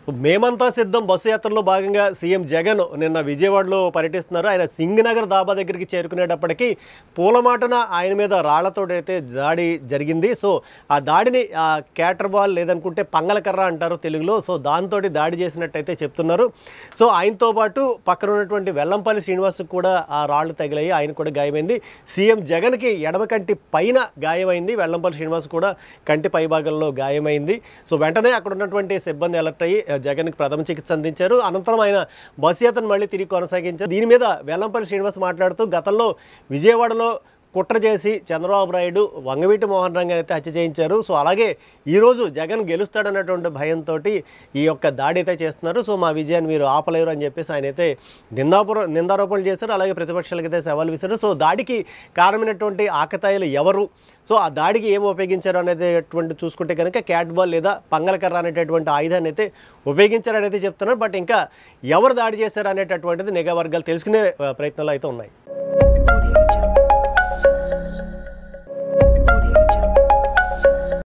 మేమంతా సిద్ధం బస్సు యాత్రలో భాగంగా సీఎం జగన్ నిన్న విజయవాడలో పర్యటిస్తున్నారు. ఆయన సింగ్ నగర్ దాబా దగ్గరికి చేరుకునేటప్పటికీ పూలమాటన ఆయన మీద రాళ్లతోటైతే దాడి జరిగింది. సో ఆ దాడిని క్యాటర్ బాల్ లేదనుకుంటే పంగలకర్ర అంటారు తెలుగులో. సో దాంతో దాడి చేసినట్టయితే చెప్తున్నారు. సో ఆయనతో పాటు పక్కన ఉన్నటువంటి వెల్లంపల్లి శ్రీనివాస్కి కూడా ఆ రాళ్లు తగిలాయి, ఆయన కూడా గాయమైంది. సీఎం జగన్కి ఎడమ కంటి పైన గాయమైంది, వెల్లంపల్లి శ్రీనివాస్ కూడా కంటి పైభాగంలో గాయమైంది. సో వెంటనే అక్కడ ఉన్నటువంటి సిబ్బంది అలర్ట్ అయ్యి జగన్కి ప్రథమ చికిత్స అందించారు. అనంతరం ఆయన బస్సు యాత్రను మళ్ళీ తిరిగి కొనసాగించారు. దీని మీద వెల్లంపల్లి శ్రీనివాస్ మాట్లాడుతూ గతంలో విజయవాడలో కుట్ర చేసి చంద్రబాబు నాయుడు వంగవీటి మోహన్ రంగన్ అయితే హత్య చేయించారు. సో అలాగే ఈరోజు జగన్ గెలుస్తాడన్నటువంటి భయంతో ఈ యొక్క దాడి అయితే చేస్తున్నారు. సో మా విజయాన్ని మీరు ఆపలేరు అని చెప్పేసి ఆయన అయితే నిందారోపణలు చేశారు. అలాగే ప్రతిపక్షాలకు అయితే సవాల్ విసిరారు. సో దాడికి కారణమైనటువంటి ఆకతాయిలు ఎవరు, సో ఆ దాడికి ఏమి ఉపయోగించారు అనేటటువంటి చూసుకుంటే కనుక క్యాట్ బాల్ లేదా పంగలకర్ర అనేటటువంటి ఆయుధాన్ని అయితే ఉపయోగించారని అయితే చెప్తున్నారు. బట్ ఇంకా ఎవరు దాడి చేశారు అనేటటువంటిది నిఘా వర్గాలు తెలుసుకునే ప్రయత్నాలు అయితే ఉన్నాయి.